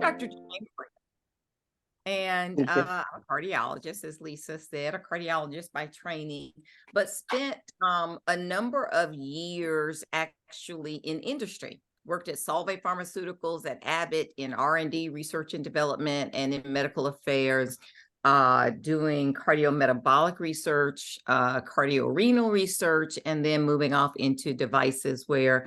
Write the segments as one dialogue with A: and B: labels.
A: Dr. Jayne, and
B: Okay.
A: I'm a cardiologist, as Lisa said, a cardiologist by training, but spent a number of years actually in industry. Worked at Solvay Pharmaceuticals, at Abbott in R&D, research and development, and in medical affairs, doing cardiometabolic research, cardiorenal research, and then moving off into devices where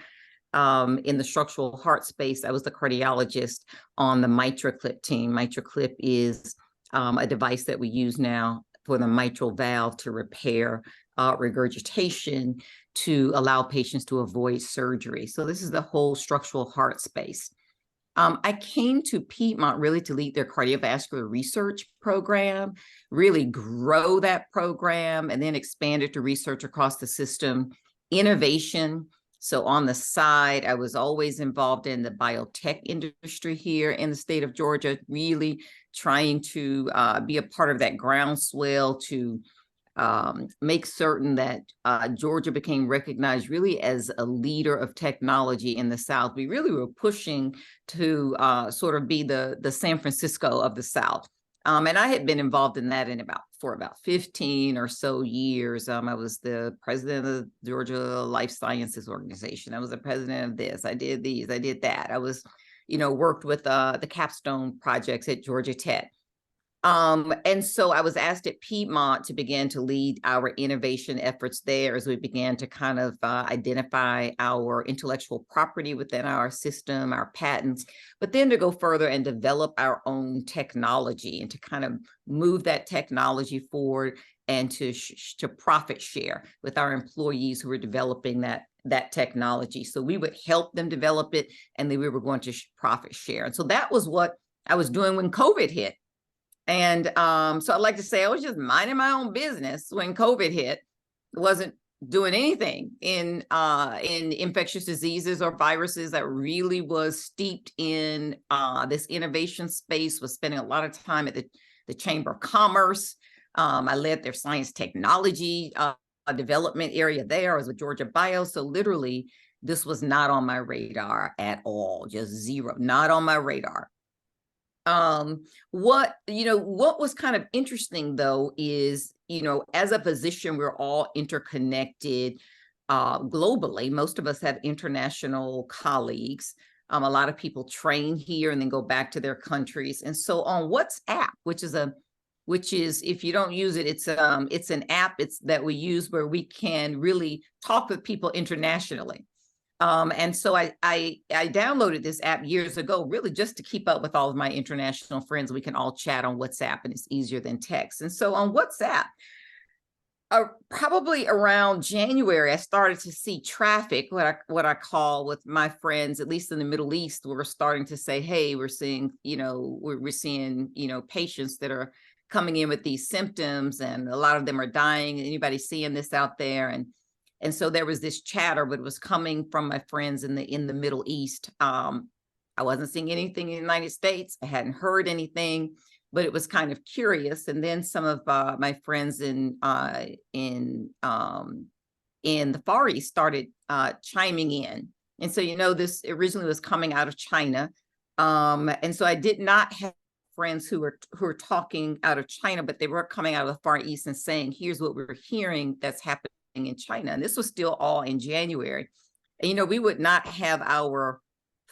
A: in the structural heart space, I was the cardiologist on the MitraClip team. MitraClip is a device that we use now for the mitral valve to repair regurgitation to allow patients to avoid surgery. So this is the whole structural heart space. I came to Piedmont really to lead their cardiovascular research program, really grow that program, and then expand it to research across the system, innovation. So on the side, I was always involved in the biotech industry here in the state of Georgia, really trying to be a part of that groundswell to make certain that Georgia became recognized really as a leader of technology in the South. We really were pushing to sort of be the San Francisco of the South. And I had been involved in that for about 15 or so years. I was the president of the Georgia Life Sciences Organization. I was the president of this. I did these, I did that. I was, worked with the capstone projects at Georgia Tech. And so I was asked at Piedmont to begin to lead our innovation efforts there as we began to kind of identify our intellectual property within our system, our patents, but then to go further and develop our own technology and to kind of move that technology forward and to profit share with our employees who were developing that technology. So we would help them develop it, and then we were going to profit share. And so that was what I was doing when COVID hit. And so I'd like to say I was just minding my own business when COVID hit. Wasn't doing anything in infectious diseases or viruses. That really was steeped in this innovation space, was spending a lot of time at the Chamber of Commerce. I led their science technology development area there. I was with Georgia Bio. So literally, this was not on my radar at all, just zero, not on my radar. What was kind of interesting though is, as a physician, we're all interconnected globally. Most of us have international colleagues. A lot of people train here and then go back to their countries. And so on WhatsApp, which is if you don't use it, it's an app that we use where we can really talk with people internationally. And so I downloaded this app years ago, really just to keep up with all of my international friends. We can all chat on WhatsApp, and it's easier than text. And so on WhatsApp, probably around January, I started to see traffic, what I call with my friends, at least in the Middle East, we're starting to say, hey, we're seeing, we're seeing, patients that are coming in with these symptoms, and a lot of them are dying. Anybody seeing this out there? And so there was this chatter, but it was coming from my friends in the Middle East. I wasn't seeing anything in the United States. I hadn't heard anything, but it was kind of curious. And then some of my friends in the Far East started chiming in. And so, this originally was coming out of China. And so I did not have friends who were talking out of China, but they were coming out of the Far East and saying, here's what we're hearing that's happening in China. And this was still all in January. And, we would not have our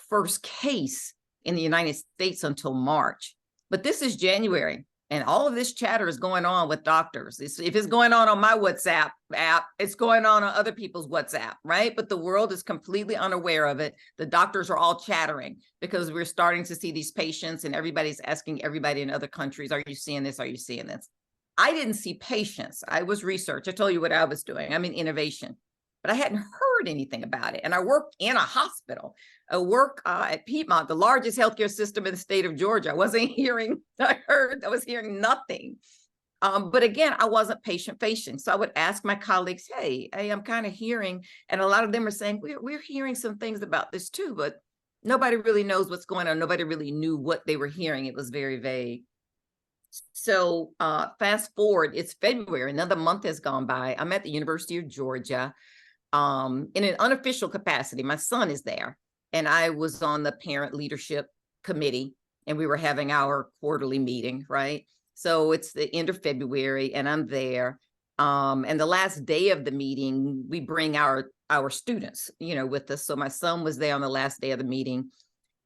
A: first case in the United States until March. But this is January, and all of this chatter is going on with doctors. If it's going on my WhatsApp app, it's going on other people's WhatsApp, right? But the world is completely unaware of it. The doctors are all chattering because we're starting to see these patients, and everybody's asking everybody in other countries, are you seeing this? Are you seeing this? I didn't see patients. I was research. I told you what I was doing. I'm in innovation, but I hadn't heard anything about it. And I worked in a hospital. I work at Piedmont, the largest healthcare system in the state of Georgia. I was hearing nothing. But again, I wasn't patient facing. So I would ask my colleagues, hey, I'm kind of hearing, and a lot of them are saying, we're hearing some things about this too, but nobody really knows what's going on. Nobody really knew what they were hearing. It was very vague. So fast forward, it's February, another month has gone by. I'm at the University of Georgia in an unofficial capacity. My son is there, and I was on the parent leadership committee and we were having our quarterly meeting, right? So it's the end of February, and I'm there. And the last day of the meeting, we bring our students, with us. So my son was there on the last day of the meeting,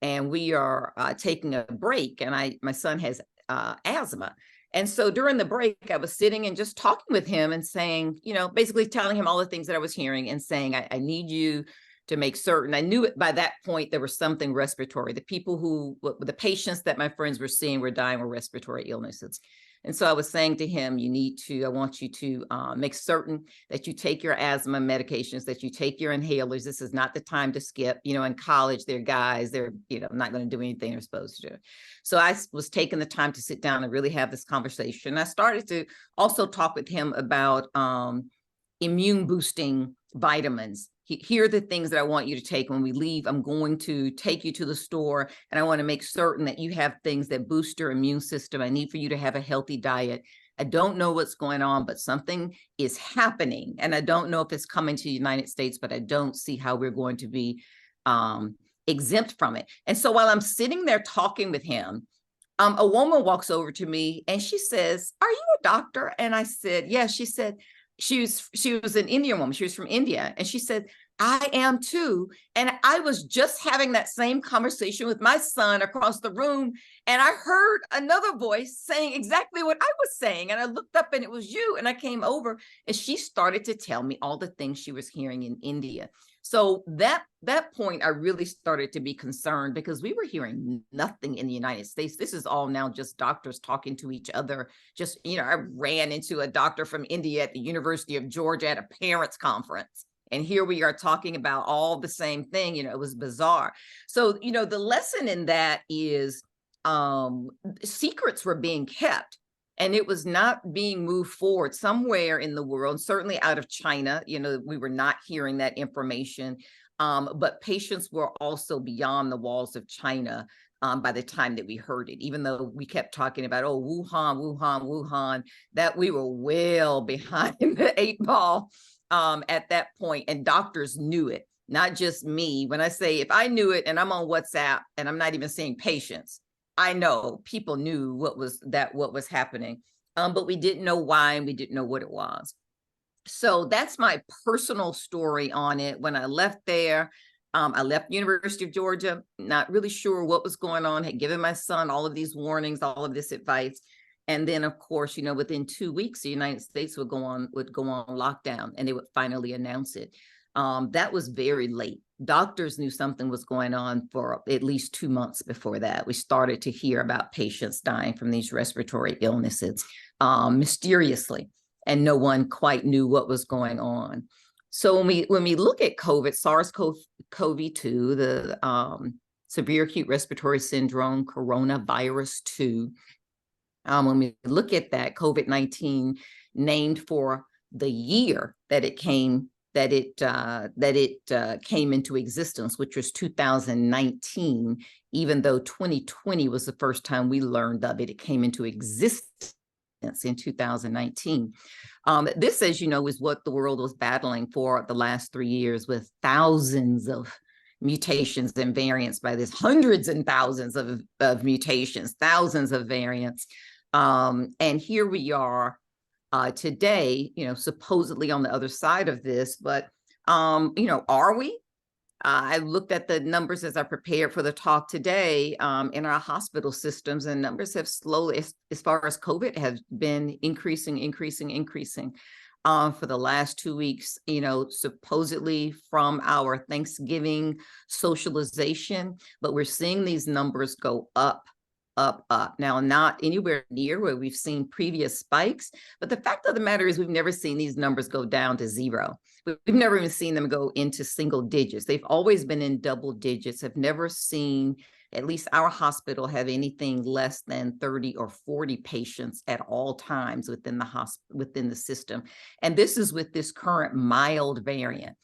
A: and we are taking a break. And my son has asthma. And so during the break, I was sitting and just talking with him and saying, basically telling him all the things that I was hearing and saying, I need you to make certain. I knew it by that point, there was something respiratory. The patients that my friends were seeing were dying with respiratory illnesses. And so I was saying to him, I want you to make certain that you take your asthma medications, that you take your inhalers. This is not the time to skip. In college, they're guys, they're, not going to do anything they're supposed to do. So I was taking the time to sit down and really have this conversation. I started to also talk with him about immune boosting vitamins. Here are the things that I want you to take when we leave. I'm going to take you to the store, and I want to make certain that you have things that boost your immune system. I need for you to have a healthy diet. I don't know what's going on, but something is happening. And I don't know if it's coming to the United States, but I don't see how we're going to be exempt from it. And so while I'm sitting there talking with him, a woman walks over to me and she says, "Are you a doctor?" And I said, "Yes." Yeah. She said, she was an Indian woman. She was from India. And she said, "I am too." And I was just having that same conversation with my son across the room. And I heard another voice saying exactly what I was saying. And I looked up and it was you. And I came over and she started to tell me all the things she was hearing in India. So that point, I really started to be concerned because we were hearing nothing in the United States. This is all now just doctors talking to each other. Just, I ran into a doctor from India at the University of Georgia at a parents' conference. And here we are talking about all the same thing. It was bizarre. So, the lesson in that is secrets were being kept. And it was not being moved forward somewhere in the world, certainly out of China. We were not hearing that information, but patients were also beyond the walls of China by the time that we heard it, even though we kept talking about, oh, Wuhan, Wuhan, Wuhan, that we were well behind the 8 ball at that point, and doctors knew it, not just me. When I say, if I knew it and I'm on WhatsApp and I'm not even seeing patients, I know people knew what was happening, but we didn't know why, and we didn't know what it was. So that's my personal story on it. When I left there, I left University of Georgia, not really sure what was going on, had given my son all of these warnings, all of this advice. And then, of course, within 2 weeks, the United States would go on lockdown, and they would finally announce it. That was very late. Doctors knew something was going on for at least 2 months before that. We started to hear about patients dying from these respiratory illnesses mysteriously, and no one quite knew what was going on. So when we look at COVID, SARS-CoV-2, the severe acute respiratory syndrome, coronavirus 2, when we look at that, COVID-19 named for the year that it came into existence, which was 2019, even though 2020 was the first time we learned of it. It came into existence in 2019. This, as you know, is what the world was battling for the last 3 years, with thousands of mutations and variants by this, hundreds and thousands of mutations, thousands of variants. And here we are today, supposedly on the other side of this, but, are we? I looked at the numbers as I prepared for the talk today in our hospital systems, and numbers have slowly, as far as COVID, has been increasing for the last 2 weeks, supposedly from our Thanksgiving socialization, but we're seeing these numbers go up. Now, not anywhere near where we've seen previous spikes, but the fact of the matter is we've never seen these numbers go down to zero. We've never even seen them go into single digits. They've always been in double digits. I've never seen, at least our hospital, have anything less than 30 or 40 patients at all times within the system. And this is with this current mild variant.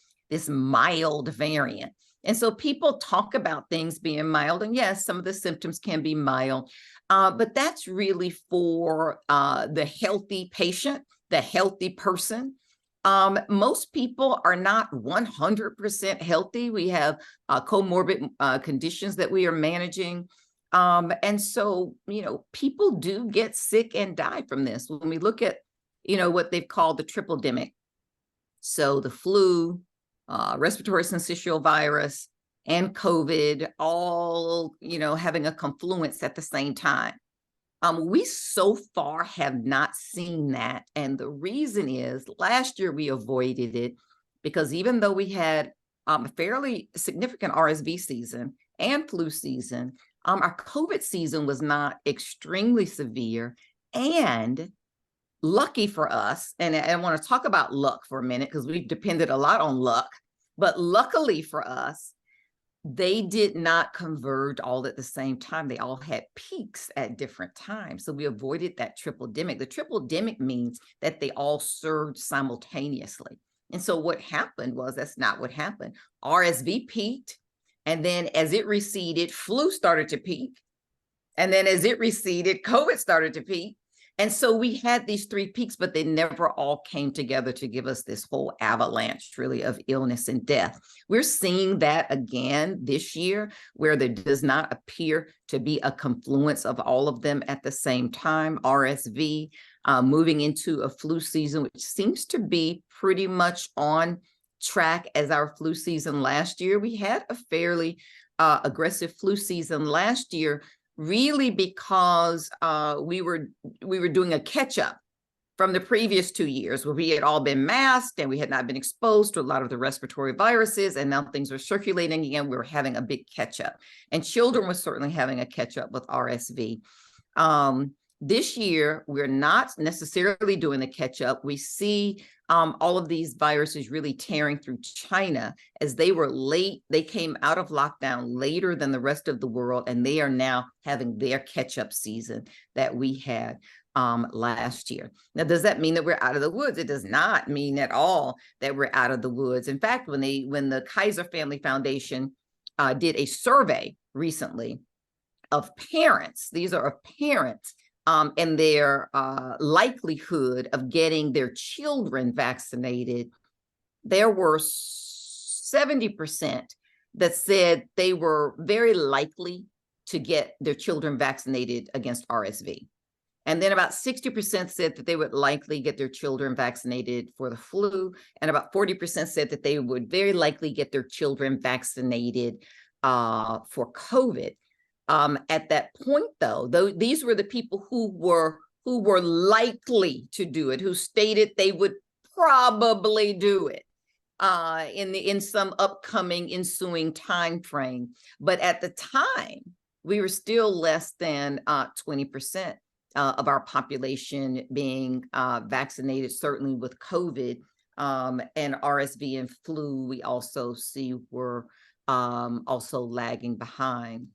A: And so people talk about things being mild, and yes, some of the symptoms can be mild, but that's really for the healthy patient, the healthy person. Most people are not 100% healthy. We have comorbid conditions that we are managing. And so, people do get sick and die from this. When we look at, what they've called the triple demic. So the flu, respiratory syncytial virus, and COVID all, having a confluence at the same time. We so far have not seen that. And the reason is last year we avoided it because even though we had a fairly significant RSV season and flu season, our COVID season was not extremely severe. And lucky for us, and I want to talk about luck for a minute because we've depended a lot on luck, but luckily for us, they did not converge all at the same time. They all had peaks at different times. So we avoided that triple demic. The triple demic means that they all surged simultaneously. And so what happened was, that's not what happened. RSV peaked, and then as it receded, flu started to peak. And then as it receded, COVID started to peak. And so we had these three peaks, but they never all came together to give us this whole avalanche, really, of illness and death. We're seeing that again this year, where there does not appear to be a confluence of all of them at the same time. RSV moving into a flu season, which seems to be pretty much on track as our flu season last year. We had a fairly aggressive flu season last year, really because we were doing a catch up from the previous 2 years where we had all been masked and we had not been exposed to a lot of the respiratory viruses, and now things were circulating again. We were having a big catch up, and children were certainly having a catch up with RSV. This year, we're not necessarily doing the catch up. We see all of these viruses really tearing through China as they were late. They came out of lockdown later than the rest of the world, and they are now having their catch up season that we had last year. Now, does that mean that we're out of the woods? It does not mean at all that we're out of the woods. In fact, when the Kaiser Family Foundation did a survey recently of parents, these are of parents, and their likelihood of getting their children vaccinated, there were 70% that said they were very likely to get their children vaccinated against RSV. And then about 60% said that they would likely get their children vaccinated for the flu. And about 40% said that they would very likely get their children vaccinated for COVID. At that point, though, these were the people who were likely to do it, who stated they would probably do it in some upcoming ensuing time frame. But at the time, we were still less than 20% of our population being vaccinated, certainly with COVID, and RSV and flu. We also see were also lagging behind.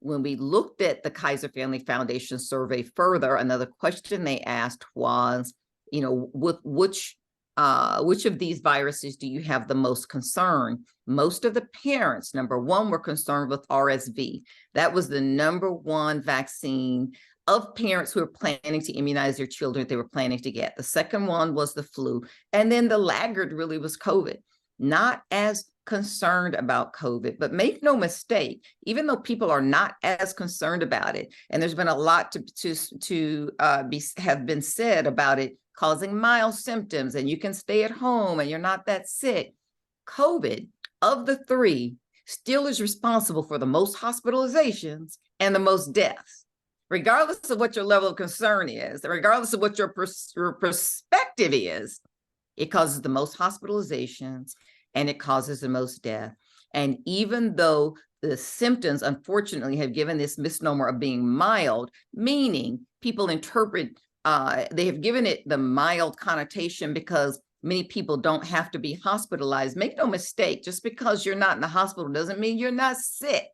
A: When we looked at the Kaiser Family Foundation survey further, another question they asked was, with which of these viruses do you have the most concern? Most of the parents, number one, were concerned with RSV. That was the number one vaccine of parents who were planning to immunize their children they were planning to get. The second one was the flu. And then the laggard really was COVID. Not as concerned about COVID, but make no mistake, even though people are not as concerned about it, and there's been a lot to have been said about it causing mild symptoms, and you can stay at home and you're not that sick, COVID, of the three, still is responsible for the most hospitalizations and the most deaths. Regardless of what your level of concern is, regardless of what your perspective is, it causes the most hospitalizations and it causes the most death. And even though the symptoms, unfortunately, have given this misnomer of being mild, meaning people interpret, they have given it the mild connotation because many people don't have to be hospitalized. Make no mistake, just because you're not in the hospital doesn't mean you're not sick.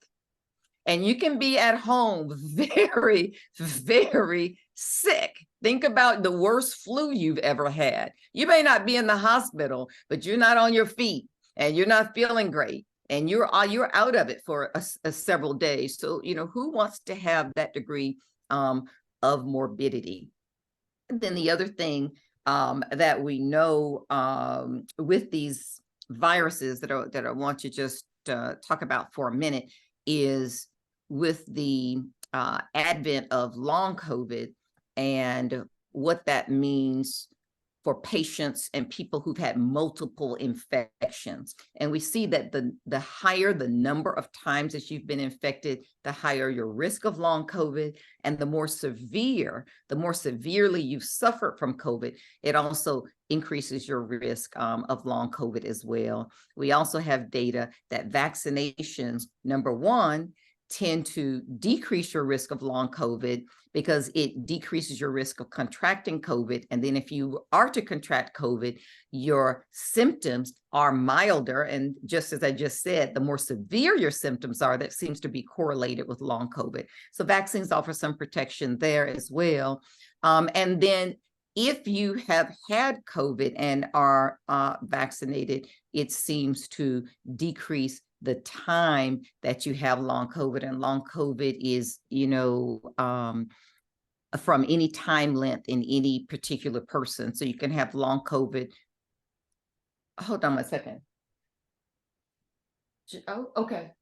A: And you can be at home very, very sick. Think about the worst flu you've ever had. You may not be in the hospital, but you're not on your feet and you're not feeling great and you're out of it for several days. So, who wants to have that degree of morbidity? And then the other thing that we know with these viruses that I want to just talk about for a minute is with the advent of long COVID and what that means for patients and people who've had multiple infections. And we see that the higher the number of times that you've been infected, the higher your risk of long COVID, and the more severely you've suffered from COVID, it also increases your risk of long COVID as well. We also have data that vaccinations, number one, tend to decrease your risk of long COVID because it decreases your risk of contracting COVID. And then if you are to contract COVID, your symptoms are milder. And just as I just said, the more severe your symptoms are, that seems to be correlated with long COVID. So vaccines offer some protection there as well. And then if you have had COVID and are vaccinated, it seems to decrease the time that you have long COVID. And long COVID is, from any time length in any particular person. So you can have long COVID. Hold on a second. Oh, okay.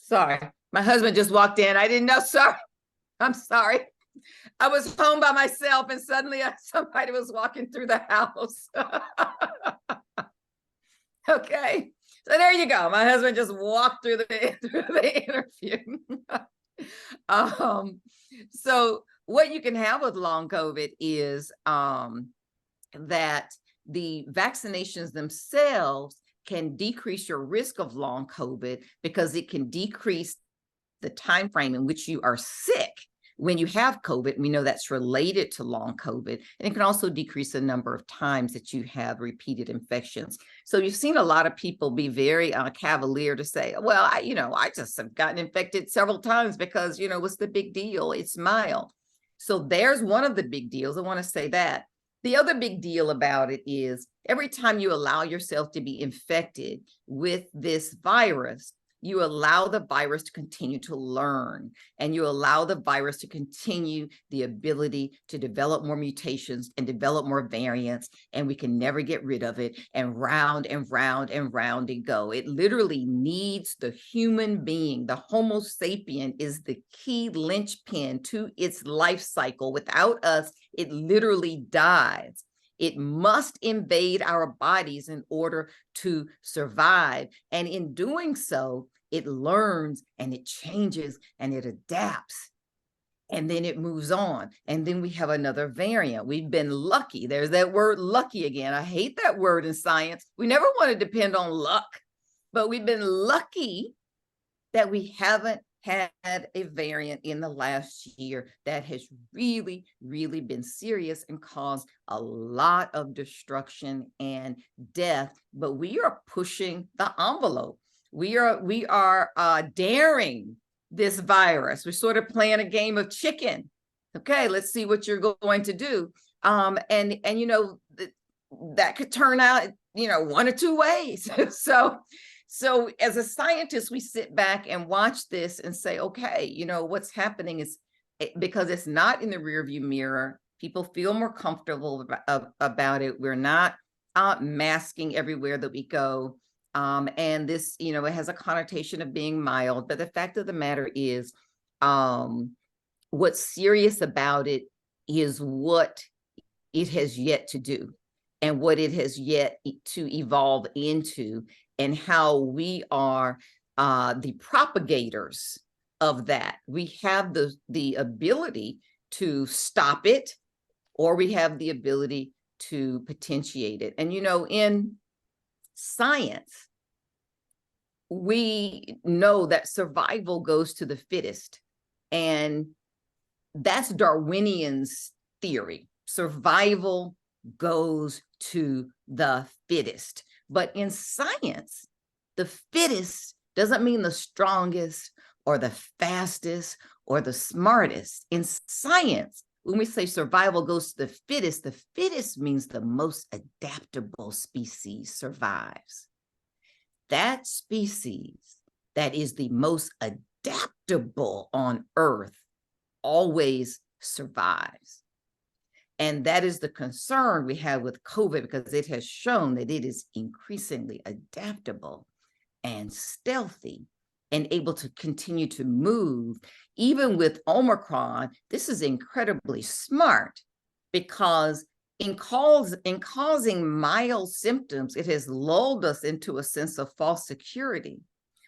A: Sorry. My husband just walked in. I didn't know. Sorry. I'm sorry. I was home by myself and suddenly somebody was walking through the house. Okay. So there you go. My husband just walked through the interview. So what you can have with long COVID is that the vaccinations themselves can decrease your risk of long COVID because it can decrease the time frame in which you are sick when you have COVID. We know that's related to long COVID, and it can also decrease the number of times that you have repeated infections. So you've seen a lot of people be very cavalier to say, well, I just have gotten infected several times because, what's the big deal? It's mild. So there's one of the big deals. I want to say that. The other big deal about it is every time you allow yourself to be infected with this virus, you allow the virus to continue to learn, and you allow the virus to continue the ability to develop more mutations and develop more variants, and we can never get rid of it, and round and round and round it go. It literally needs the human being. The Homo sapien is the key linchpin to its life cycle. Without us, it literally dies. It must invade our bodies in order to survive. And in doing so, it learns and it changes and it adapts. And then it moves on. And then we have another variant. We've been lucky. There's that word lucky again. I hate that word in science. We never want to depend on luck, but we've been lucky that we haven't had a variant in the last year that has really, really been serious and caused a lot of destruction and death. But we are pushing the envelope. We are daring this virus. We're sort of playing a game of chicken. Okay, let's see what you're going to do. And that could turn out, one or two ways. So as a scientist, we sit back and watch this and say, okay, what's happening is because it's not in the rearview mirror, people feel more comfortable about it. We're not masking everywhere that we go. And this, it has a connotation of being mild, but the fact of the matter is, what's serious about it is what it has yet to do and what it has yet to evolve into, and how we are the propagators of that. We have the ability to stop it, or we have the ability to potentiate it. And, in science, we know that survival goes to the fittest. And that's Darwinian's theory. Survival goes to the fittest. But in science, the fittest doesn't mean the strongest or the fastest or the smartest. In science, when we say survival goes to the fittest means the most adaptable species survives. That species that is the most adaptable on Earth always survives. And that is the concern we have with COVID, because it has shown that it is increasingly adaptable and stealthy and able to continue to move. Even with Omicron, this is incredibly smart, because in causing mild symptoms, it has lulled us into a sense of false security,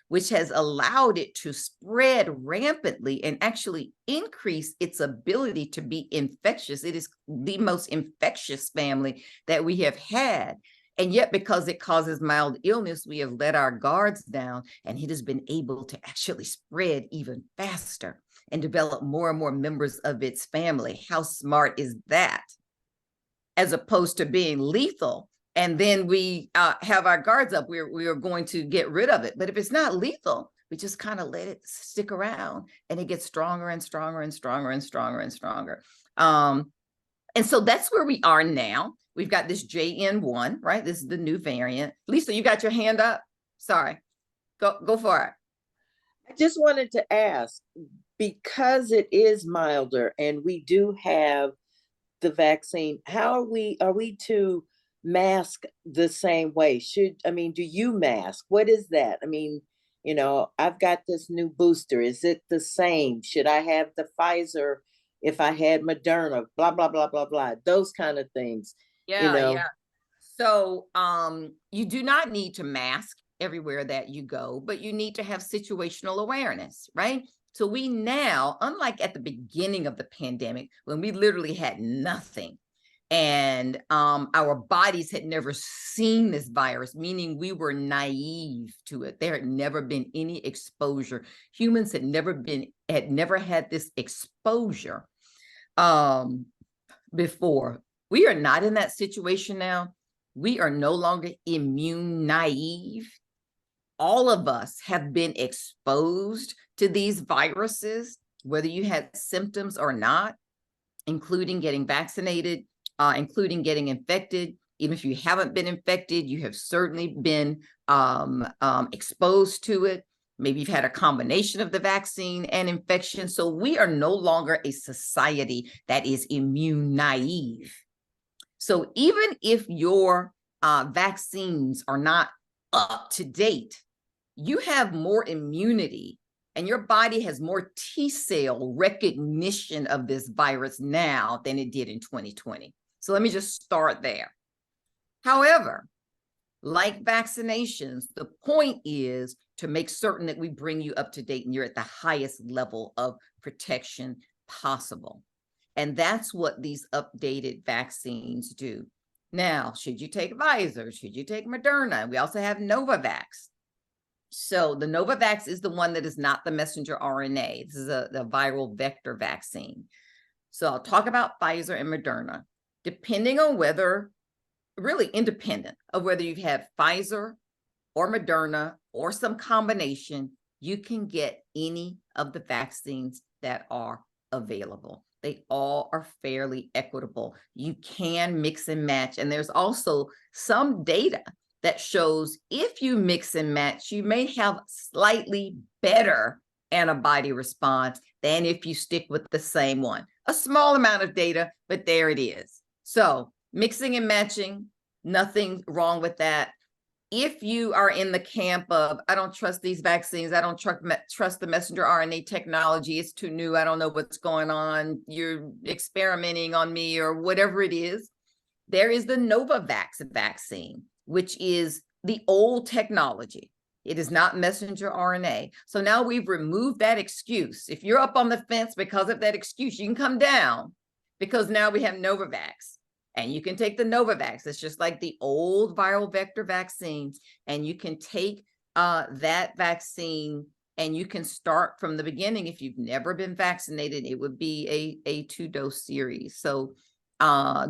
A: which has allowed it to spread rampantly and actually increase its ability to be infectious. It is the most infectious family that we have had. And yet, because it causes mild illness, we have let our guards down, and it has been able to actually spread even faster and develop more and more members of its family. How smart is that? As opposed to being lethal, and then we have our guards up, we are going to get rid of it. But if it's not lethal, we just kind of let it stick around, and it gets stronger and stronger and stronger and stronger and stronger. And so that's where we are now. We've got this JN1, right? This is the new variant. Lisa, you got your hand up? Sorry, go for it.
B: I just wanted to ask, because it is milder and we do have the vaccine, how are we to mask the same way? Do you mask? What is that? I mean, I've got this new booster. Is it the same? Should I have the Pfizer if I had Moderna? Blah, blah, blah, blah, blah. Those kind of things.
A: Yeah. So you do not need to mask everywhere that you go, but you need to have situational awareness, right? So we now, unlike at the beginning of the pandemic, when we literally had nothing, and our bodies had never seen this virus, meaning we were naive to it. There had never been any exposure. Humans had never had this exposure before. We are not in that situation now. We are no longer immune naive. All of us have been exposed to these viruses, whether you had symptoms or not, including getting vaccinated, including getting infected. Even if you haven't been infected, you have certainly been exposed to it. Maybe you've had a combination of the vaccine and infection. So we are no longer a society that is immune naive. So even if your vaccines are not up to date, you have more immunity, and your body has more T-cell recognition of this virus now than it did in 2020. So let me just start there. However, like vaccinations, the point is to make certain that we bring you up to date and you're at the highest level of protection possible. And that's what these updated vaccines do. Now, should you take Pfizer? Should you take Moderna? We also have Novavax. So the Novavax is the one that is not the messenger RNA. This is the viral vector vaccine. So I'll talk about Pfizer and Moderna, depending on whether, really independent of whether you've had Pfizer or Moderna or some combination, you can get any of the vaccines that are available. They all are fairly equitable. You can mix and match. And there's also some data that shows if you mix and match, you may have slightly better antibody response than if you stick with the same one. A small amount of data, but there it is. So mixing and matching, nothing wrong with that. If you are in the camp of, I don't trust these vaccines, I don't trust the messenger RNA technology, it's too new, I don't know what's going on, you're experimenting on me or whatever it is, there is the Novavax vaccine, which is the old technology. It is not messenger RNA. So now we've removed that excuse. If you're up on the fence because of that excuse, you can come down, because now we have Novavax. And you can take the Novavax. It's just like the old viral vector vaccines. And you can take that vaccine and you can start from the beginning. If you've never been vaccinated, it would be a 2-dose series. So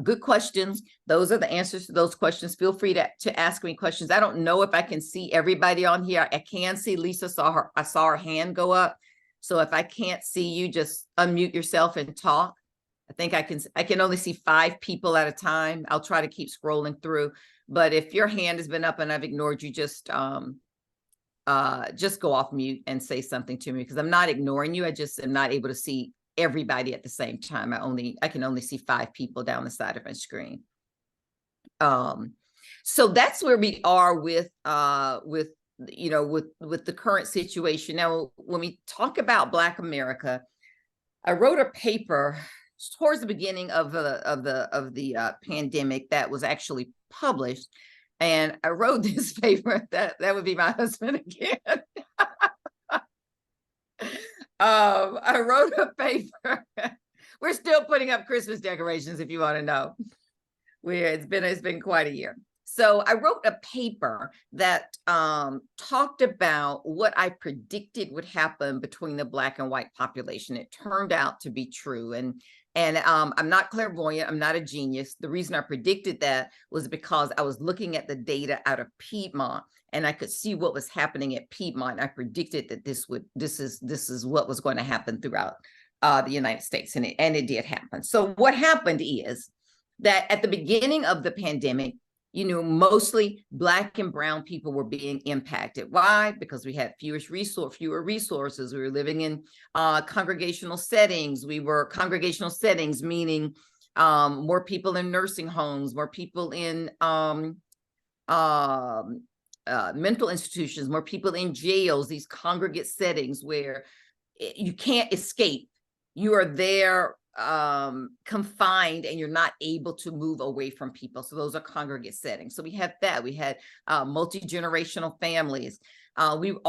A: good questions. Those are the answers to those questions. Feel free to ask me questions. I don't know if I can see everybody on here. I can see Lisa I saw her hand go up. So if I can't see you, just unmute yourself and talk. I think I can only see 5 people at a time. I'll try to keep scrolling through. But if your hand has been up and I've ignored you, just go off mute and say something to me, because I'm not ignoring you. I just am not able to see everybody at the same time. I can only see 5 people down the side of my screen. So that's where we are with with the current situation. Now, when we talk about Black America, I wrote a paper towards the beginning of the pandemic that was actually published, and I wrote this paper that would be my husband again. I wrote a paper. We're still putting up Christmas decorations, if you want to know. It's been quite a year. So I wrote a paper that talked about what I predicted would happen between the Black and white population. It turned out to be true. And I'm not clairvoyant. I'm not a genius. The reason I predicted that was because I was looking at the data out of Piedmont, and I could see what was happening at Piedmont. I predicted that this is what was going to happen throughout the United States, and it did happen. So what happened is that at the beginning of the pandemic, mostly Black and brown people were being impacted. Why? Because we had fewer resources. We were living in congregational settings. Congregational settings, meaning more people in nursing homes, more people in mental institutions, more people in jails, these congregate settings where you can't escape. You are there confined, and you're not able to move away from people. So those are congregate settings. So we had that. We had multi-generational families. You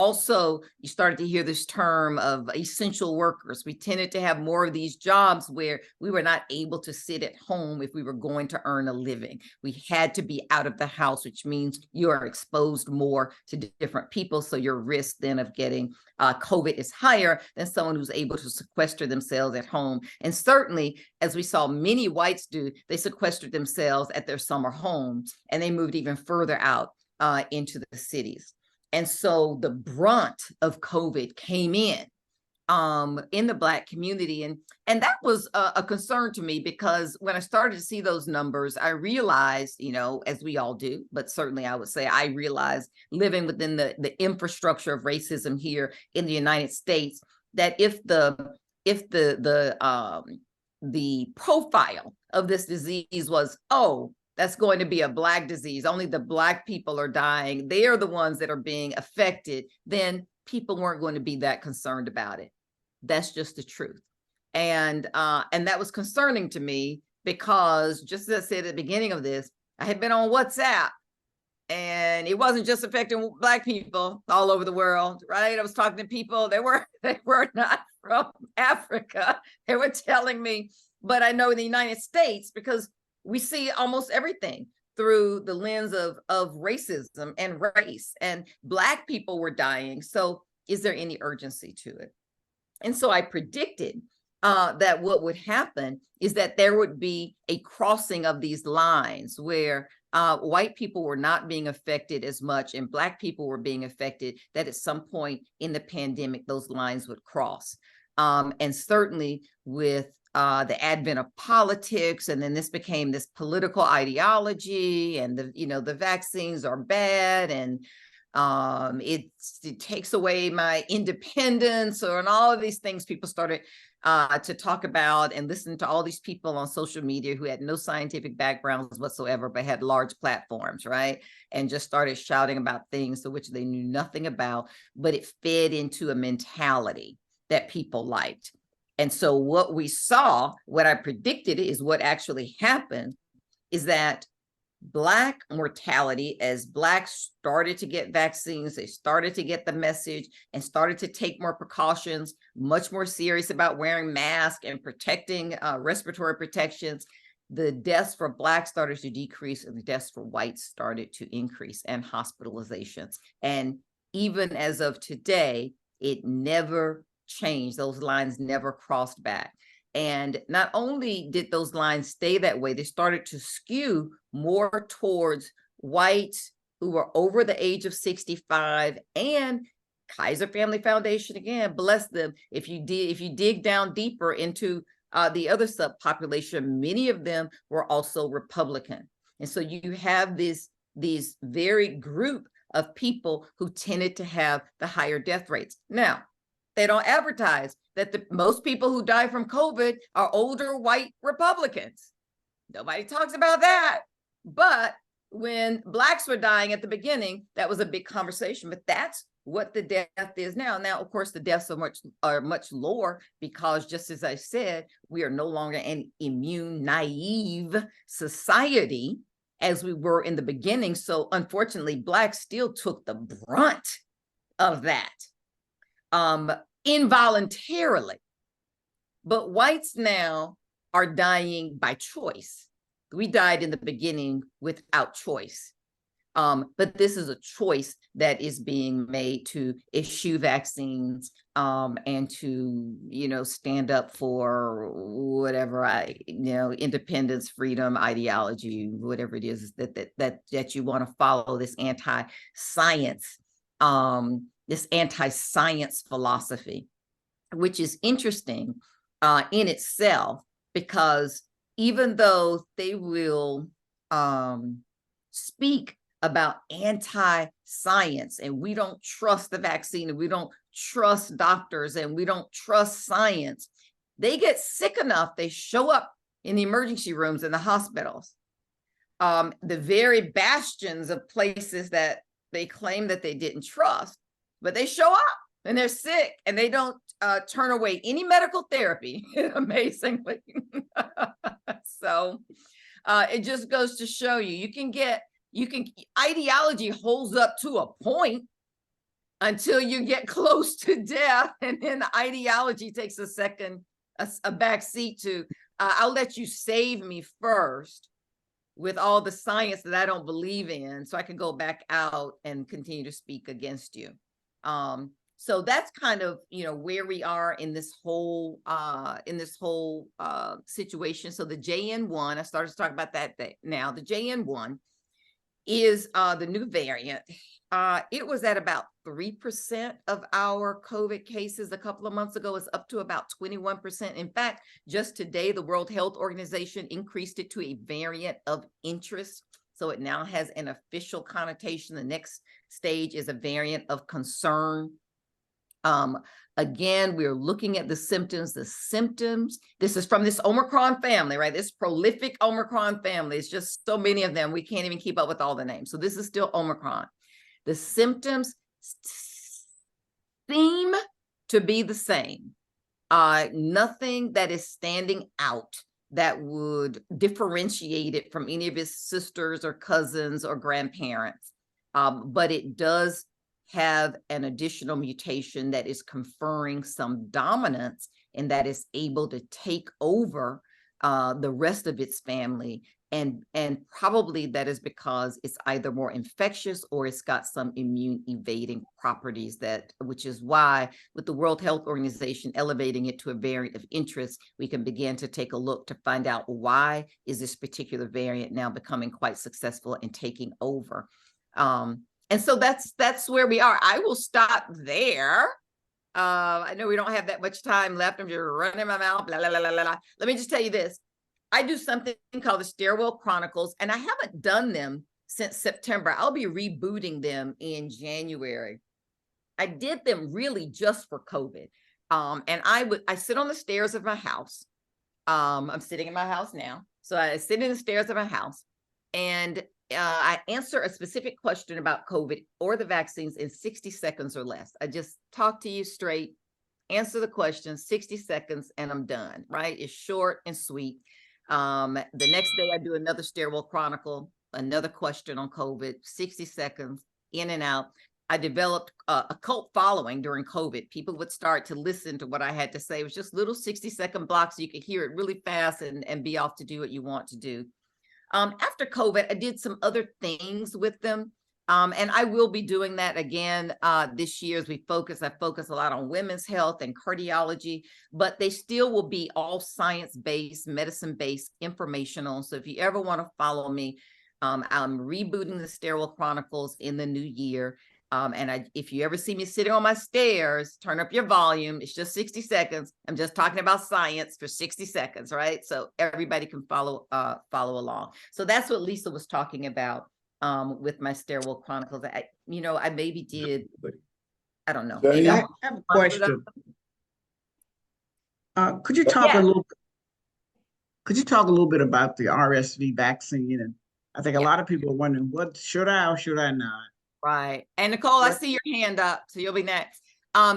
A: started to hear this term of essential workers. We tended to have more of these jobs where we were not able to sit at home if we were going to earn a living. We had to be out of the house, which means you are exposed more to different people. So your risk then of getting COVID is higher than someone who's able to sequester themselves at home. And certainly, as we saw many whites do, they sequestered themselves at their summer homes, and they moved even further out into the cities. And so the brunt of COVID came in the Black community. And that was a concern to me, because when I started to see those numbers, I realized, as we all do, but certainly I would say I realized, living within the infrastructure of racism here in the United States, that if the profile of this disease was, oh, that's going to be a Black disease, only the Black people are dying, they are the ones that are being affected, then people weren't going to be that concerned about it. That's just the truth. And that was concerning to me, because just as I said at the beginning of this, I had been on WhatsApp, and it wasn't just affecting Black people all over the world, right? I was talking to people, they were not from Africa. They were telling me, but I know in the United States, because we see almost everything through the lens of racism and race, and Black people were dying. So is there any urgency to it? And so I predicted that what would happen is that there would be a crossing of these lines where white people were not being affected as much and Black people were being affected, that at some point in the pandemic, those lines would cross. And certainly with the advent of politics, and then this became this political ideology, and the vaccines are bad, and it takes away my independence, and all of these things people started to talk about, and listen to all these people on social media who had no scientific backgrounds whatsoever, but had large platforms, right? And just started shouting about things to which they knew nothing about, but it fed into a mentality that people liked. And so what we saw, what I predicted is what actually happened, is that Black mortality, as Blacks started to get vaccines, they started to get the message and started to take more precautions, much more serious about wearing masks and protecting respiratory protections. The deaths for Blacks started to decrease, and the deaths for whites started to increase, and hospitalizations. And even as of today, it never changed. Those lines never crossed back. And not only did those lines stay that way, they started to skew more towards whites who were over the age of 65, and Kaiser Family Foundation, again, bless them. If you dig down deeper into the other subpopulation, many of them were also Republican. And so you have these very group of people who tended to have the higher death rates. Now, they don't advertise that most people who die from COVID are older white Republicans. Nobody talks about that. But when Blacks were dying at the beginning, that was a big conversation, but that's what the death is now. Now, of course, the deaths are much lower because, just as I said, we are no longer an immune naive society as we were in the beginning. So unfortunately, Blacks still took the brunt of that involuntarily. But whites now are dying by choice. We died in the beginning without choice. But this is a choice that is being made to eschew vaccines and to, stand up for whatever independence, freedom, ideology, whatever it is that you want to follow, this anti-science, philosophy, which is interesting in itself, because even though they will speak about anti-science, and we don't trust the vaccine, and we don't trust doctors, and we don't trust science, they get sick enough, they show up in the emergency rooms in the hospitals, the very bastions of places that they claim that they didn't trust, but they show up and they're sick, and they don't turn away any medical therapy, amazingly. So it just goes to show you, ideology holds up to a point until you get close to death, and then the ideology takes a back seat to, I'll let you save me first with all the science that I don't believe in, so I can go back out and continue to speak against you. So that's kind of, where we are in this whole situation. So the JN1, I started to talk about that now. The JN1 is the new variant. It was at about 3% of our COVID cases a couple of months ago. It's up to about 21%. In fact, just today, the World Health Organization increased it to a variant of interest. So it now has an official connotation. The next stage is a variant of concern. Again, we're looking at the symptoms. This is from this Omicron family, right? This prolific Omicron family. It's just so many of them. We can't even keep up with all the names. So this is still Omicron. The symptoms seem to be the same. Nothing that is standing out that would differentiate it from any of his sisters or cousins or grandparents. But it does have an additional mutation that is conferring some dominance, and that is able to take over the rest of its family. And probably that is because it's either more infectious or it's got some immune evading properties, which is why, with the World Health Organization elevating it to a variant of interest, we can begin to take a look to find out why is this particular variant now becoming quite successful in taking over. And so that's where we are. I will stop there. I know we don't have that much time left. I'm just running my mouth. Blah, blah, blah, blah, blah. Let me just tell you this. I do something called the Stairwell Chronicles, and I haven't done them since September. I'll be rebooting them in January. I did them really just for COVID. And I sit on the stairs of my house. I'm sitting in my house now. So I sit in the stairs of my house, and I answer a specific question about COVID or the vaccines in 60 seconds or less. I just talk to you straight, answer the question, 60 seconds, and I'm done, right? It's short and sweet. The next day I do another Stairwell Chronicle, another question on COVID, 60 seconds, in and out. I developed a cult following during COVID. People would start to listen to what I had to say. It was just little 60-second blocks. So you could hear it really fast and be off to do what you want to do. After COVID, I did some other things with them. And I will be doing that again this year as I focus a lot on women's health and cardiology, but they still will be all science-based, medicine-based, informational. So if you ever want to follow me, I'm rebooting the Stairwell Chronicles in the new year. And if you ever see me sitting on my stairs, turn up your volume. It's just 60 seconds. I'm just talking about science for 60 seconds, right? So everybody can follow along. So that's what Lisa was talking about with my Stairwell Chronicles. I maybe did, I don't know.
C: Jayne?
D: I have a question. Could you talk a little bit about the RSV vaccine? And
C: I think a lot of people are wondering, what should I or should I not?
A: Right. And Nicole, I
B: What-
A: see your hand up, so you'll be next.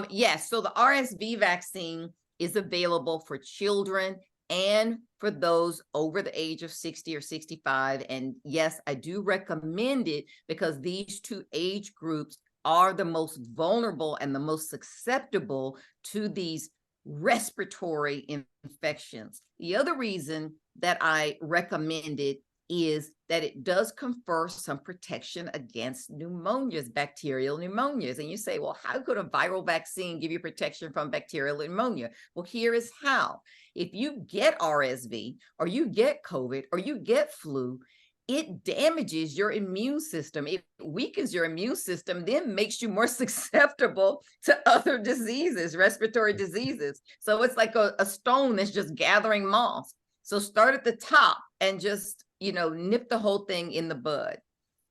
A: Yes, so the RSV vaccine is available for children and for those over the age of 60 or 65. And yes, I do recommend it because these two age groups are the most vulnerable and the most susceptible to these respiratory infections. The other reason that I recommend it is that it does confer some protection against pneumonias, bacterial pneumonias. And you say, well, how could a viral vaccine give you protection from bacterial pneumonia? Well, here is how. If you get RSV or you get COVID or you get flu, it damages your immune system. It weakens your immune system, then makes you more susceptible to other diseases, respiratory diseases. So it's like a stone that's just gathering moss. So start at the top and just, nip the whole thing in the bud.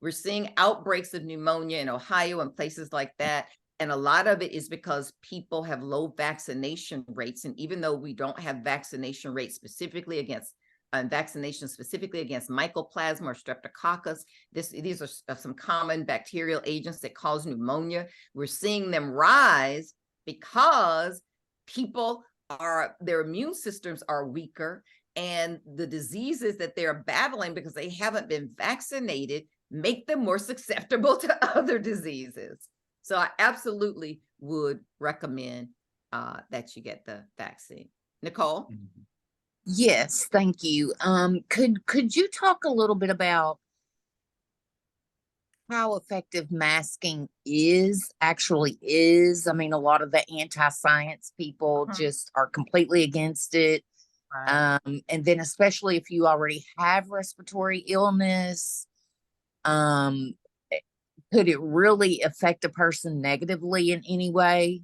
A: We're seeing outbreaks of pneumonia in Ohio and places like that. And a lot of it is because people have low vaccination rates. And even though we don't have vaccination rates specifically against mycoplasma or streptococcus, these are some common bacterial agents that cause pneumonia. We're seeing them rise because their immune systems are weaker, and the diseases that they're battling because they haven't been vaccinated make them more susceptible to other diseases. So I absolutely would recommend that you get the vaccine. Nicole?
D: Yes, thank you. Could you talk a little bit about how effective masking actually is? I mean, a lot of the anti-science people just are completely against it.
A: Right.
D: And then especially if you already have respiratory illness, could it really affect a person negatively in any way?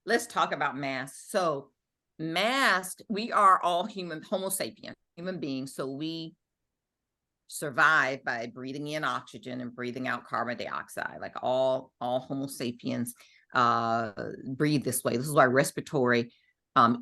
A: Let's talk about masks. So masks, we are all Homo sapien, human beings. So we survive by breathing in oxygen and breathing out carbon dioxide. Like all Homo sapiens breathe this way. This is why respiratory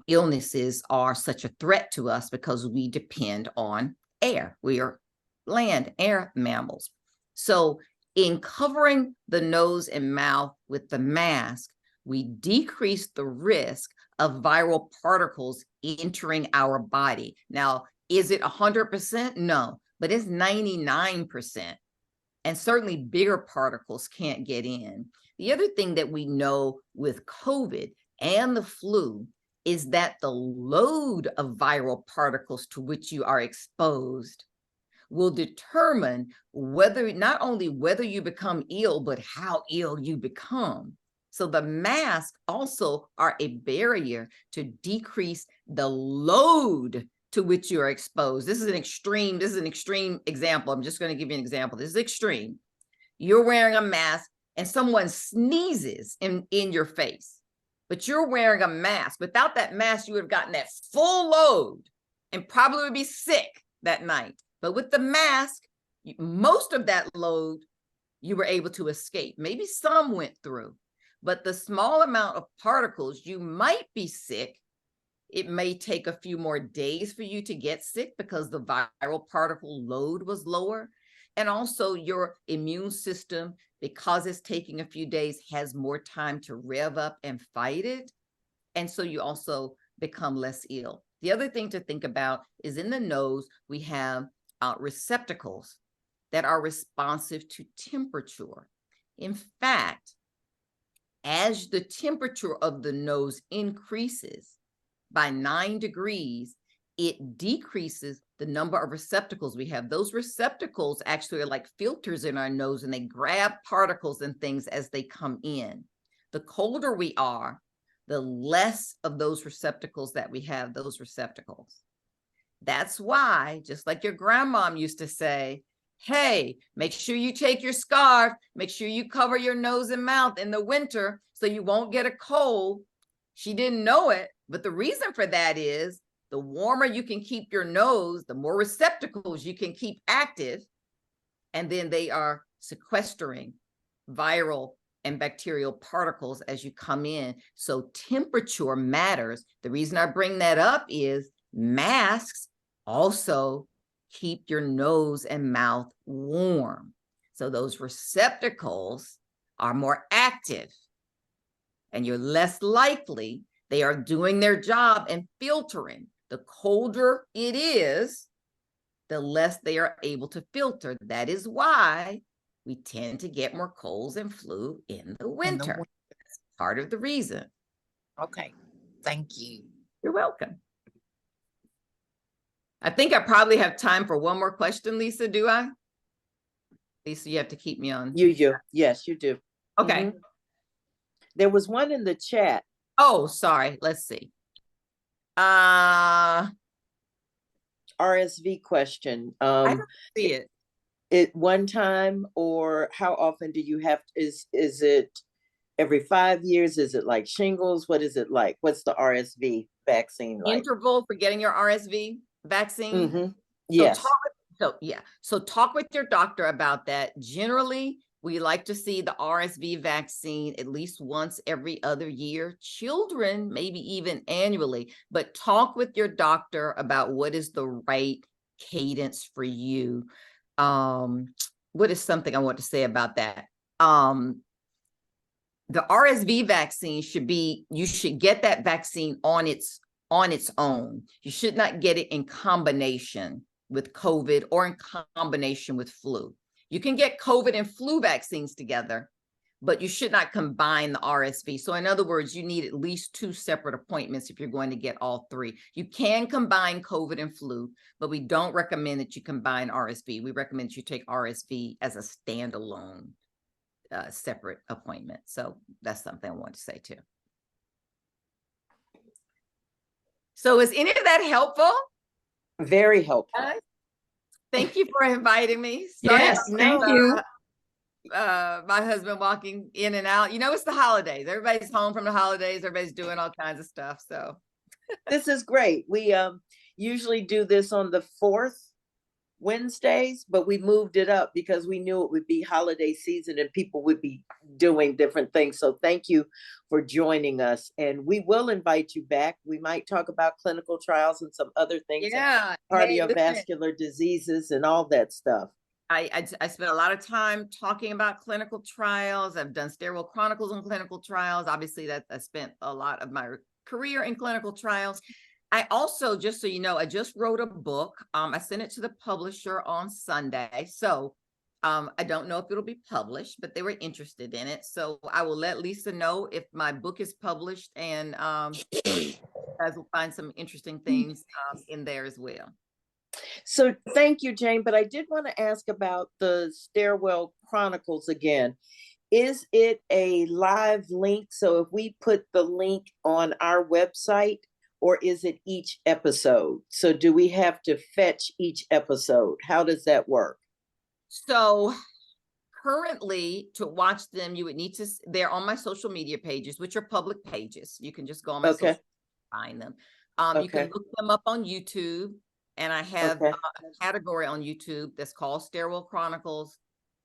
A: illnesses are such a threat to us, because we depend on air. We are land air mammals. So in covering the nose and mouth with the mask, we decrease the risk of viral particles entering our body. Now, is it 100%? No, but it's 99%. And certainly bigger particles can't get in. The other thing that we know with COVID and the flu is that the load of viral particles to which you are exposed will determine not only whether you become ill, but how ill you become. So the masks also are a barrier to decrease the load to which you are exposed. This is an extreme example. I'm just going to give you an example. This is extreme. You're wearing a mask and someone sneezes in your face, but you're wearing a mask. Without that mask, you would have gotten that full load and probably would be sick that night. But with the mask, most of that load, you were able to escape. Maybe some went through, but the small amount of particles, you might be sick. It may take a few more days for you to get sick because the viral particle load was lower. And also your immune system, because it's taking a few days, has more time to rev up and fight it. And so you also become less ill. The other thing to think about is in the nose, we have receptacles that are responsive to temperature. In fact, as the temperature of the nose increases by 9 degrees, it decreases the number of receptacles we have. Those receptacles actually are like filters in our nose, and they grab particles and things as they come in. The colder we are, the less of those receptacles that we have, those receptacles. That's why, just like your grandmom used to say, hey, make sure you take your scarf, make sure you cover your nose and mouth in the winter so you won't get a cold. She didn't know it, but the reason for that is the warmer you can keep your nose, the more receptacles you can keep active, and then they are sequestering viral and bacterial particles as you come in. So temperature matters. The reason I bring that up is masks also keep your nose and mouth warm. So those receptacles are more active and you're less likely they are doing their job and filtering. The colder it is, the less they are able to filter. That is why we tend to get more colds and flu in the winter. That's part of the reason.
D: Okay, thank you.
A: You're welcome. I think I probably have time for one more question, Lisa, do I? Lisa, you have to keep me on.
B: You do. Yes, you do.
A: Okay.
B: Mhm. There was one in the chat.
A: Oh, sorry. Let's see.
B: RSV question.
A: I don't see it.
B: It one time, or how often do you have, is it every 5 years? Is it like shingles? What is it like? What's the RSV vaccine like?
A: Interval for getting your RSV vaccine.
B: Mm-hmm. Yes.
A: So talk with your doctor about that. Generally, we like to see the RSV vaccine at least once every other year. Children, maybe even annually, but talk with your doctor about what is the right cadence for you. What is something I want to say about that? The RSV vaccine you should get that vaccine on its own. You should not get it in combination with COVID or in combination with flu. You can get COVID and flu vaccines together, but you should not combine the RSV. So in other words, you need at least 2 separate appointments if you're going to get all 3. You can combine COVID and flu, but we don't recommend that you combine RSV. We recommend that you take RSV as a standalone separate appointment. So that's something I want to say too. So is any of that helpful?
B: Very helpful.
A: Thank you for inviting me.
C: Yes, thank you.
A: My husband walking in and out. You know, it's the holidays. Everybody's home from the holidays. Everybody's doing all kinds of stuff. So
B: This is great. We usually do this on the 4th Wednesdays, but we moved it up because we knew it would be holiday season and people would be doing different things. So thank you for joining us, and we will invite you back. We might talk about clinical trials and some other things,
A: yeah,
B: cardiovascular diseases and all that stuff.
A: I spent a lot of time talking about clinical trials. I've done Sterile Chronicles on clinical trials. Obviously, that I spent a lot of my career in clinical trials. I also, just so you know, I just wrote a book. I sent it to the publisher on Sunday. So I don't know if it'll be published, but they were interested in it. So I will let Lisa know if my book is published, and you guys will find some interesting things in there as well.
B: So thank you, Jayne. But I did want to ask about the Stairwell Chronicles again. Is it a live link? So if we put the link on our website, or is it each episode? So do we have to fetch each episode? How does that work?
A: So currently, to watch them, you would need to, they're on my social media pages, which are public pages. You can just go on my social media and find them. You can look them up on YouTube, and I have a category on YouTube that's called Stairwell Chronicles.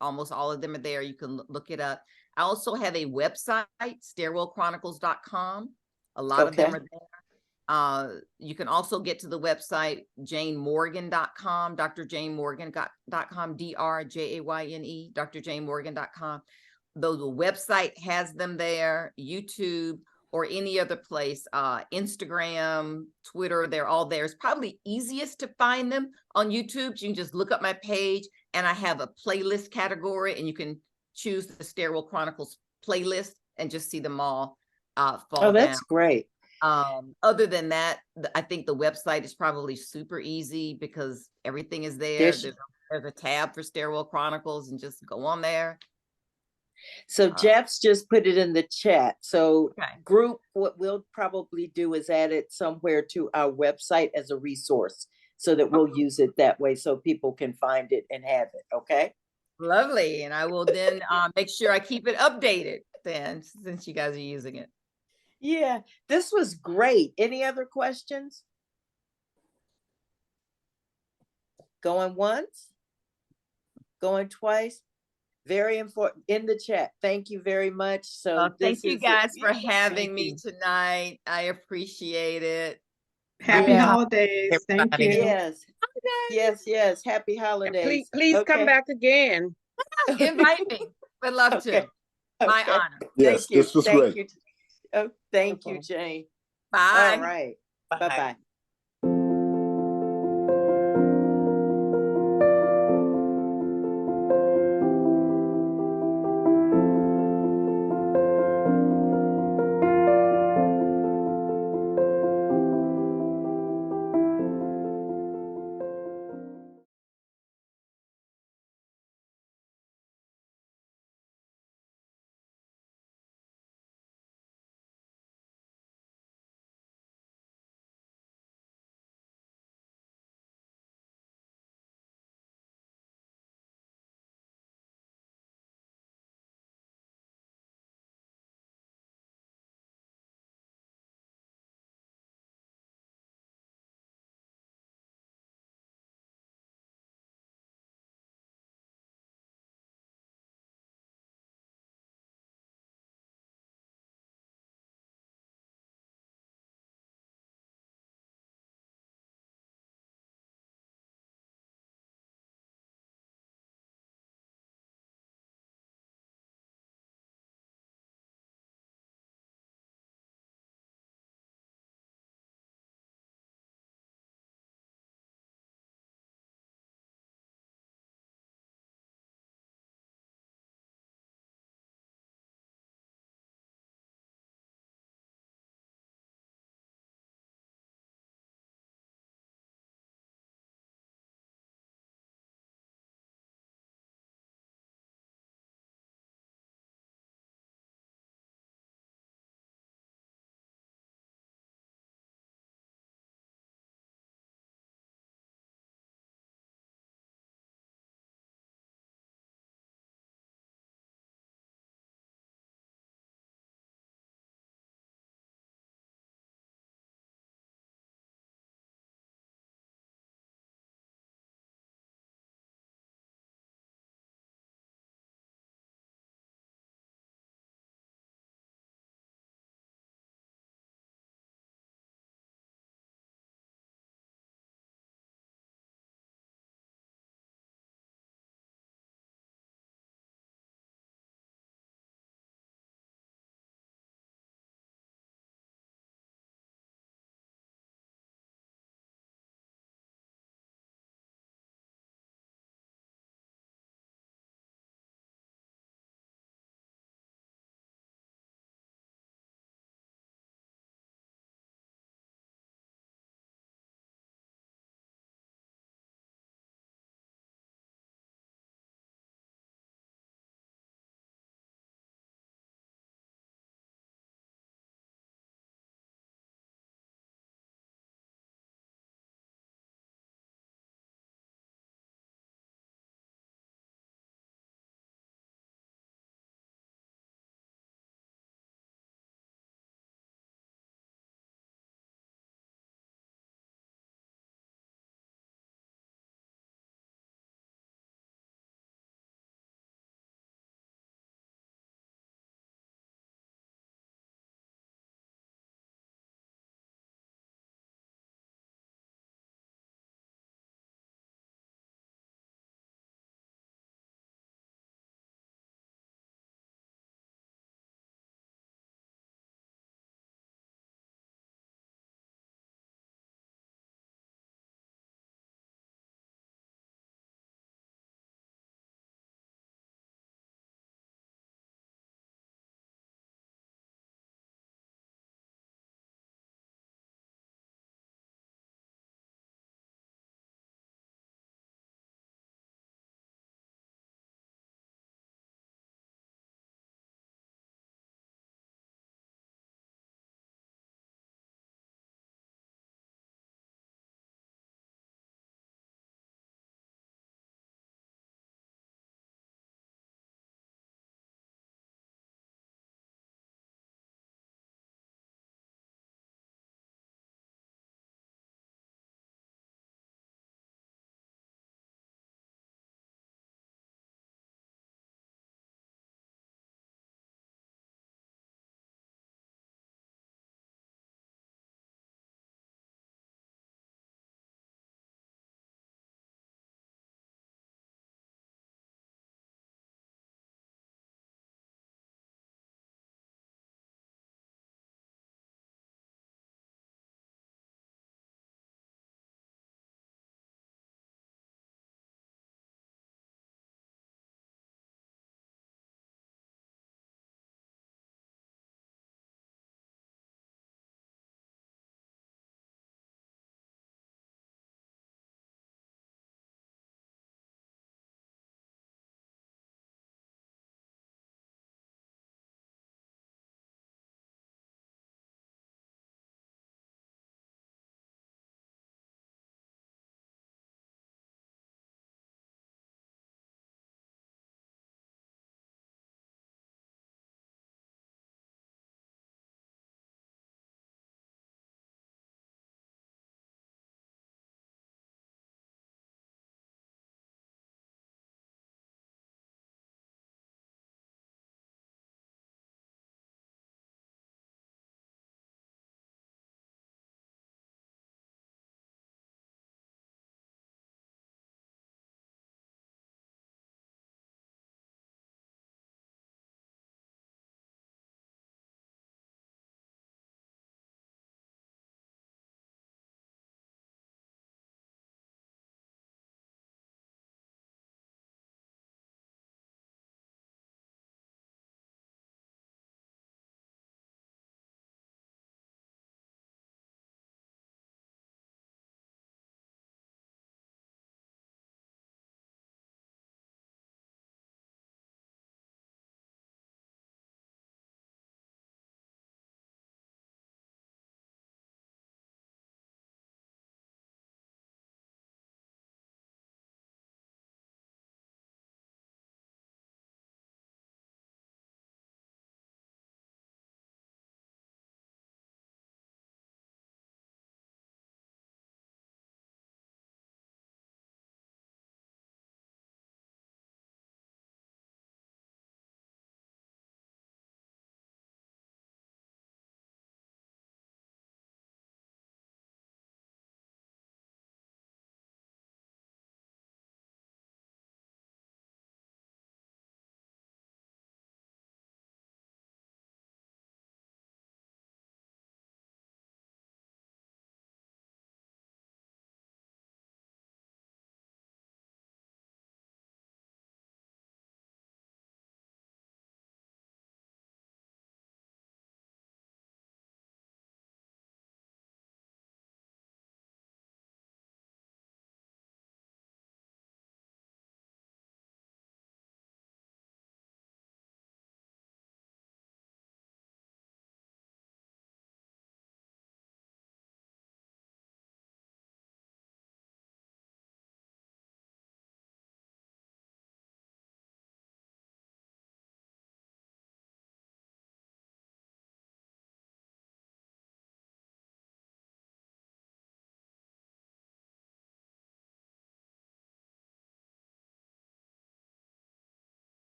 A: Almost all of them are there. You can look it up. I also have a website, stairwellchronicles.com. A lot of them are there. You can also get to the website, JayneMorgan.com, drjaymorgan.com, DRJAYNE, drjaymorgan.com. Though the website has them there, YouTube, or any other place, Instagram, Twitter, they're all there. It's probably easiest to find them on YouTube. You can just look up my page, and I have a playlist category, and you can choose the Stairwell Chronicles playlist and just see them all fall
B: that's
A: down.
B: Great.
A: Other than that, I think the website is probably super easy because everything is there. There's a tab for Stairwell Chronicles, and just go on there.
B: So Jeff's just put it in the chat. So group, what we'll probably do is add it somewhere to our website as a resource, so that we'll use it that way so people can find it and have it. Okay.
A: Lovely. And I will then make sure I keep it updated then, since you guys are using it.
B: Yeah, this was great. Any other questions? Going once? Going twice? Very important in the chat. Thank you very much. So
A: thank you guys for having me tonight. I appreciate it.
C: Happy
D: Yeah.
C: holidays. Thank
D: Everybody.
C: you.
B: Yes, yes. Happy holidays.
E: Please come
B: Okay.
E: back again.
A: Invite me. Would love
B: Okay.
A: to. My
B: Okay.
A: honor.
F: Yes,
B: Thank you.
F: this was
B: Thank
F: great.
B: you. Oh, thank you,
E: Okay.
B: Jane.
A: Bye.
B: All right.
D: Bye.
B: Bye-bye.